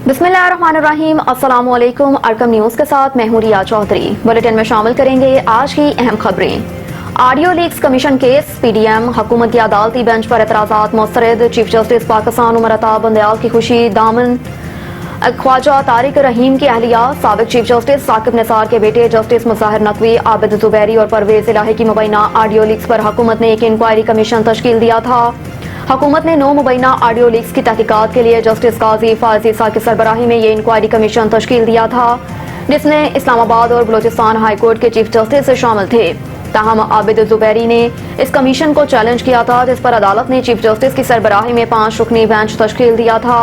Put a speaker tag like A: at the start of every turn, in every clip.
A: बिस्मिल्लाहिर्रहमानिर्रहीम, अस्सलाम वालेकुम। अरकम न्यूज़ के साथ मैं हूं रिया चौधरी। बुलेटिन में शामिल करेंगे आज की अहम खबरें। Audio leaks commission case, PDM, हुकूमत की अदालती बेंच पर एतराज़ात मुस्तरद, चीफ जस्टिस पाकिस्तान उमर अता बंदयाल की खुशी दामन, ख्वाजा तारिक रहीम की अहलिया, साबिक चीफ जस्टिस साकिब निसार के बेटे जस्टिस मुज़ाहिर नकवी, आबिद जुबैरी और परवेज इलाही की मुबैना ऑडियो लीक्स पर हुकूमत ने एक इंक्वायरी कमीशन तश्कील दिया था। हुकूमत ने 9 मुबैना ऑडियो लीक्स की तहकीकात के लिए जस्टिस काजी फायज़ ईसा की सरबराही में ये इंक्वायरी कमीशन तश्कील दिया था, जिसमें इस्लामाबाद और बलूचिस्तान हाई कोर्ट के चीफ जस्टिस शामिल थे। ताहम आबिद जुबैरी ने इस कमीशन को चैलेंज किया था, जिस पर अदालत ने चीफ जस्टिस की सरबराही में 5 रुकनी बेंच तश्कील दिया था।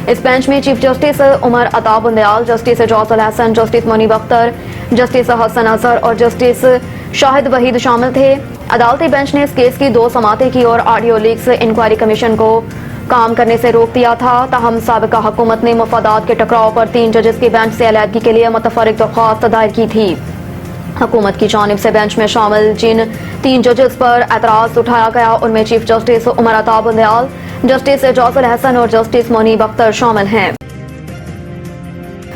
A: इस बेंच में chief justice Umar Ata Bandial, justice Ijazul Ahsan, justice Munib Akhtar, justice Hasan Azhar और जस्टिस शाहिद वहीद शामिल थे। अदालती बेंच ने इस केस की 2 समातें की और ऑडियो लीक्स इंक्वायरी कमीशन को काम करने से रोक दिया था। ताहम साबिका हुकूमत ने मफादात के टकराव पर 3 जजेस की बेंच से अलहदगी के लिए मुतफर्रिक दरख्वास्त दायर की थी। हुकूमत की जानिब से बेंच में शामिल जिन 3 जजेस पर एतराज उठाया गया उनमें chief justice Umar Ata Bandial, justice Ijazul Hasan और जस्टिस मुनीब अख्तर शामिल हैं।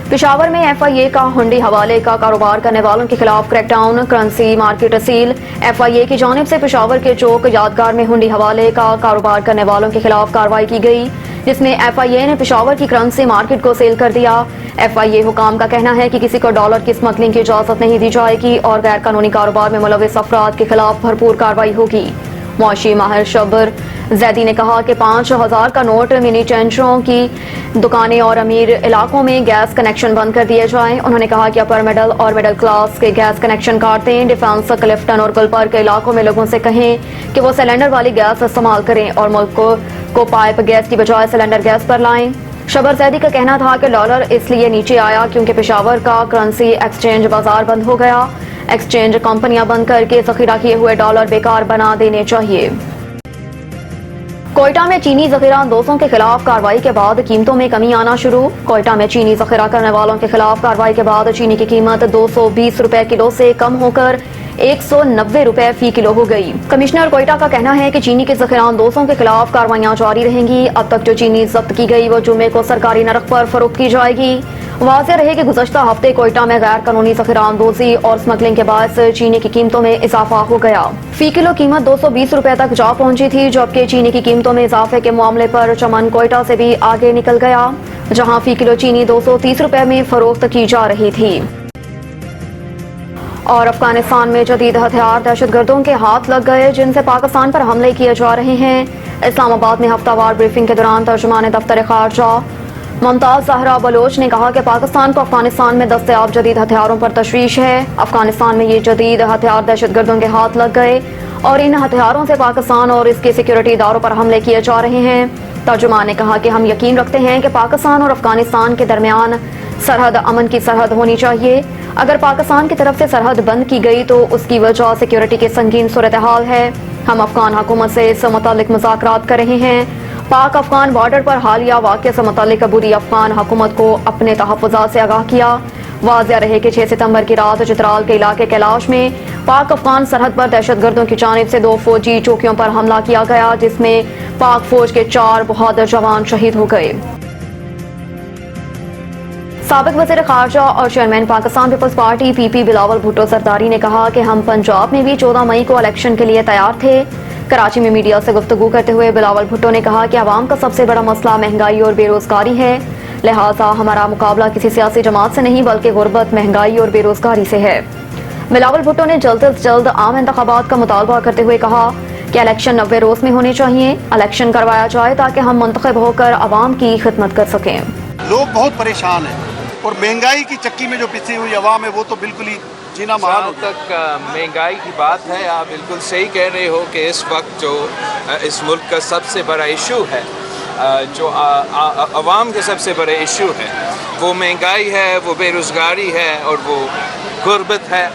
A: पेशावर में FIA का हुंडी हवाले का कारोबार करने वालों के खिलाफ crackdown, currency market seal. FIA की जानिब से पेशावर के चौक यादगार में हुंडी हवाले का कारोबार करने वालों के खिलाफ कार्रवाई की गई, जिसमें FIA ने पेशावर की करेंसी मार्केट को सील कर दिया। FIA हुकाम का कहना है कि किसी को डॉलर की स्मगलिंग की इजाजत नहीं दी जाएगी और गैर कानूनी कारोबार में मुलविस अफराद के खिलाफ भरपूर कार्रवाई होगी। मुआशी माहिर शबर जैदी ने कहा कि 5000 का नोट, मिनी टेंचरों की दुकानें और अमीर इलाकों में गैस कनेक्शन बंद कर दिए जाएं। उन्होंने कहा कि अपर मिडल और मिडल क्लास के गैस कनेक्शन काट दें। डिफेंस, क्लिफ्टन और गुलबर के इलाकों में लोगों से कहें कि वो सिलेंडर वाली गैस इस्तेमाल करें और मुल्क को पाइप गैस की बजाय सिलेंडर गैस पर लाएं। शबर जैदी का कहना था कि डॉलर इसलिए नीचे आया क्योंकि पेशावर का करेंसी एक्सचेंज बाजार बंद हो गया। एक्सचेंज कंपनियां बंद करके जखीरा किए हुए डॉलर बेकार बना देने चाहिए। कोयटा में चीनी जखीरा अंदोजों के खिलाफ कार्रवाई के बाद कीमतों में कमी आना शुरू। कोयटा में चीनी जखीरा करने वालों के खिलाफ कार्रवाई के बाद चीनी की कीमत 220 रुपए किलो से कम होकर 190 रुपए फी किलो हो गई। कमिश्नर कोयटा का कहना है कि चीनी के जखीरा अंदोजों के खिलाफ कार्रवाइयां जारी रहेंगी। अब तक जो चीनी जब्त की गई वो जुमे को सरकारी नरक पर फरोख्त की जाएगी। वाज़ेह रहे कि गुज़श्ता हफ्ते कोयटा में गैर कानूनी जखीरा अंदोजी और स्मगलिंग के बायस चीनी की कीमतों में इजाफा हो गया। फी किलो कीमत 220 रुपए तक जा पहुंची थी, जबकि चीनी की कीमतों में इजाफे के मामले पर चमन कोयटा से भी आगे निकल गया, जहां फी किलो चीनी 230 रुपए में फरोख्त की जा रही थी। और अफगानिस्तान में जदीद हथियार दहशतगर्दों के हाथ लग गए, जिनसे पाकिस्तान पर हमले किए जा रहे हैं। इस्लामाबाद में हफ्तावार ब्रीफिंग के दौरान तर्जुमान दफ्तर खारजा मुमताज ज़हरा बलोच ने कहा कि पाकिस्तान को अफगानिस्तान में दस्तयाब जदीद हथियारों पर तशवीश है। अफगानिस्तान में ये जदीद हथियार दहशतगर्दों के हाथ लग गए और इन हथियारों से पाकिस्तान और इसके सिक्योरिटी इदारों पर हमले किए जा रहे हैं। तर्जुमान ने कहा कि हम यकीन रखते हैं कि पाकिस्तान और अफगानिस्तान के दरमियान सरहद अमन की सरहद होनी चाहिए। अगर पाकिस्तान की तरफ से सरहद बंद की गई तो उसकी वजह सिक्योरिटी की संगीन सूरत हाल है। हम अफगान हुकूमत से इस मुतालिक मुज़ाकरात कर रहे हैं। पाक अफगान बॉर्डर पर हालिया वाक़े से मुतालिक अबूरी अफगान हुकूमत को अपने तहफ़्फ़ुज़ात से आगाह किया। वाज़ेह रहे कि 6 सितंबर की रात चित्राल के इलाके कैलाश में पाक अफगान सरहद पर दहशतगर्दों की जानिब से 2 फौजी चौकियों पर हमला किया गया, जिसमें पाक फौज के 4 बहादुर जवान शहीद हो गए। साबिक वज़ीर खारजा और चेयरमैन पाकिस्तान पीपल्स पार्टी PP बिलावल भुट्टो जरदारी ने कहा कि हम पंजाब में भी 14 मई को इलेक्शन के लिए तैयार थे। कराची में मीडिया से गुफ्तगू करते हुए बिलावल भुट्टो ने कहा कि आवाम का सबसे बड़ा मसला महंगाई और बेरोजगारी है, लिहाजा हमारा मुकाबला किसी सियासी जमात से नहीं बल्कि गुर्बत, महंगाई और बेरोजगारी से है। बिलावल भुट्टो ने जल्द से जल्द आम इंतखाबात का मुतालबा करते हुए कहा कि इलेक्शन 90 रोज में होने चाहिए। इलेक्शन करवाया जाए ताकि हम मुंतखब होकर आवाम की खिदमत कर सकें।
B: लोग बहुत परेशान हैं और महंगाई की चक्की में जो पिसी हुई आवाम है वो तो बिल्कुल ही जीना महाल हो
C: तक महंगाई की बात है। आप बिल्कुल सही कह रहे हो कि इस वक्त जो इस मुल्क का सबसे बड़ा इशू है, जो आवाम के सबसे बड़े इशू है, वो महंगाई है, वो बेरोज़गारी है और वो गुर्बत है।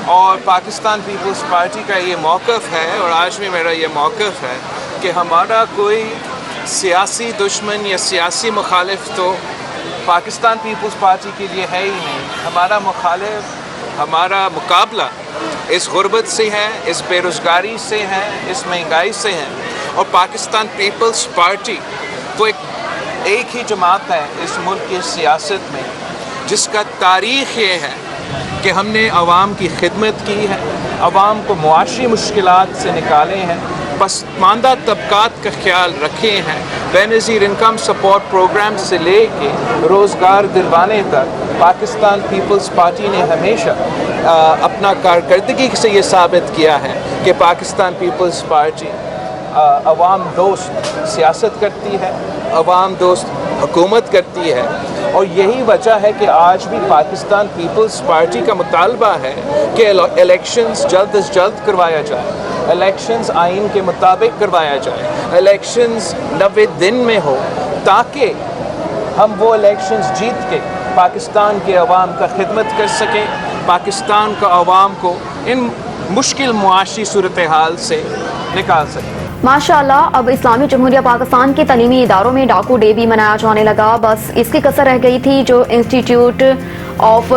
C: और पाकिस्तान पीपल्स पार्टी का ये मौक़िफ़ है और आज भी मेरा ये मौक़िफ़ है कि हमारा कोई सियासी दुश्मन या सियासी मुखालिफ तो पाकिस्तान पीपल्स पार्टी के लिए है ही नहीं। हमारा मुखालिफ, हमारा मुकाबला इस गुर्बत से है, इस बेरोज़गारी से है, इस महंगाई से है। और पाकिस्तान पीपल्स पार्टी वो एक ایک ہی جماعت ہے اس ملک کی سیاست میں جس کا تاریخ یہ ہے کہ ہم نے عوام کی خدمت کی ہے، عوام کو معاشی مشکلات سے نکالے ہیں، پسماندہ طبقات کا خیال رکھے ہیں، بے نظیر انکم سپورٹ پروگرام سے لے کے روزگار دلوانے تک پاکستان پیپلز پارٹی نے ہمیشہ اپنا کارکردگی سے یہ ثابت کیا ہے کہ پاکستان پیپلز پارٹی عوام دوست سیاست کرتی ہے، عوام دوست حکومت کرتی ہے، اور یہی وجہ ہے کہ آج بھی پاکستان پیپلز پارٹی کا مطالبہ ہے کہ الیکشنز جلد از جلد کروایا جائے، الیکشنز آئین کے مطابق کروایا جائے، الیکشنز 90 دن میں ہو تاکہ ہم وہ الیکشنز جیت کے پاکستان کے عوام کا خدمت کر سکیں، پاکستان کا عوام کو ان مشکل معاشی صورتحال سے نکال سکیں۔
A: ماشاءاللہ، اب اسلامی جمہوریہ پاکستان کے تعلیمی اداروں میں ڈاکو ڈے بھی منایا جانے لگا، بس اس کی کسر رہ گئی تھی جو انسٹیٹیوٹ آف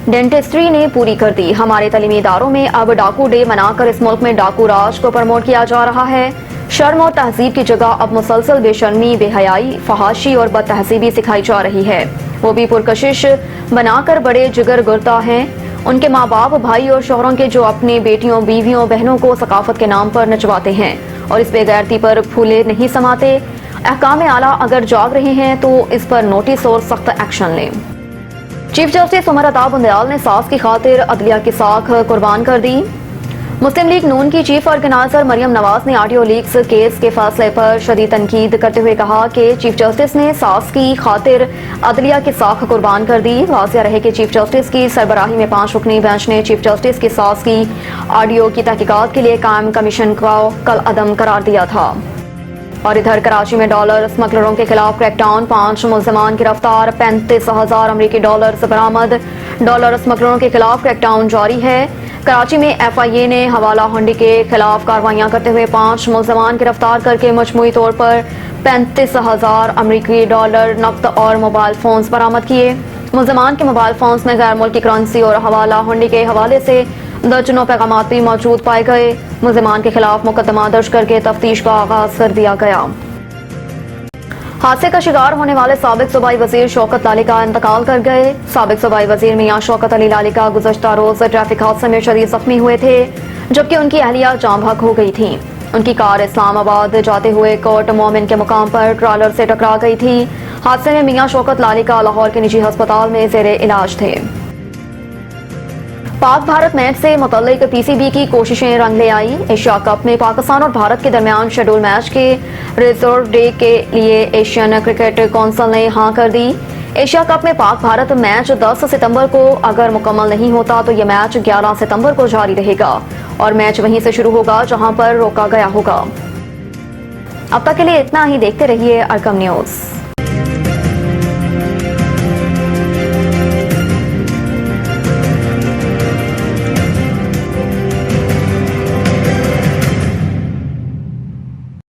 A: ڈینٹسٹری نے پوری کر دی۔ ہمارے تعلیمی اداروں میں اب ڈاکو ڈے منا کر اس ملک میں ڈاکو راج کو پروموٹ کیا جا رہا ہے۔ شرم و تہذیب کی جگہ اب مسلسل بے شرمی، بے حیائی، فحاشی اور بد تہذیبی سکھائی جا رہی ہے، وہ بھی پرکشش بنا کر بڑے جگر گرتا ہیں ان کے ماں باپ، بھائی اور شوہروں کے جو اپنے بیٹیوں، بیویوں، بہنوں کو ثقافت کے نام پر نچواتے ہیں اور اس بے غیرتی پر پھولے نہیں سماتے۔ احکام اعلیٰ اگر جاگ رہے ہیں تو اس پر نوٹس اور سخت ایکشن لیں۔ چیف جسٹس عمر عطا بندیال نے ساس کی خاطر عدلیہ کی ساکھ قربان کر دی۔ مسلم لیگ نون کی چیف آرگنائزر مریم نواز نے آڈیو لیکس کیس کے فیصلے پر شدید تنقید کرتے ہوئے کہا کہ چیف جسٹس نے ساس کی خاطر عدلیہ کی ساکھ قربان کر دی۔ واضح رہے کہ چیف جسٹس کی سربراہی میں 5 رکنی بینچ نے چیف جسٹس کی ساس کی آڈیو کی تحقیقات کے لیے قائم کمیشن کو کل عدم قرار دیا تھا۔ اور ادھر کراچی میں ڈالر اسمگلروں کے خلاف کریک ڈاؤن، 5 ملزمان گرفتار، 35,000 امریکی ڈالرز برآمد۔ ڈالر اسمگلروں کے خلاف کریک ڈاؤن جاری ہے۔ کراچی میں ایف آئی اے نے حوالہ ہنڈی کے خلاف کارروائیاں کرتے ہوئے 5 ملزمان گرفتار کر کے مجموعی طور پر 35,000 امریکی ڈالر نقد اور موبائل فونز برآمد کیے۔ ملزمان کے موبائل فونز میں غیر ملکی کرنسی اور حوالہ ہنڈی کے حوالے سے درجنوں پیغامات بھی موجود پائے گئے۔ ملزمان کے خلاف مقدمہ درج کر کے تفتیش کا آغاز کر دیا گیا۔ حادثے کا شکار ہونے والے سابق صوبائی وزیر شوکت لالیکا انتقال کر گئے۔ سابق صوبائی وزیر میاں شوکت علی لالیکا گزشتہ روز ٹریفک حادثے میں شدید زخمی ہوئے تھے، جبکہ ان کی اہلیہ جاں بحق ہو گئی تھی۔ ان کی کار اسلام آباد جاتے ہوئے کوٹ مومن کے مقام پر ٹرالر سے ٹکرا گئی تھی۔ حادثے میں میاں شوکت لالیکا لاہور کے نجی ہسپتال میں زیر علاج تھے۔ پاک بھارت میچ سے متعلق پی سی بی کی کوششیں رنگ لے آئی۔ ایشیا کپ میں پاکستان اور بھارت کے درمیان شیڈول میچ کے ریزرو ڈے کے لیے ایشین کرکٹ کونسل نے ہاں کر دی۔ ایشیا کپ میں پاک بھارت میچ 10 ستمبر کو اگر مکمل نہیں ہوتا تو یہ میچ 11 ستمبر کو جاری رہے گا اور میچ وہیں سے شروع ہوگا جہاں پر روکا گیا ہوگا۔ اب تک کے لیے اتنا ہی، دیکھتے رہیے ارکم نیوز۔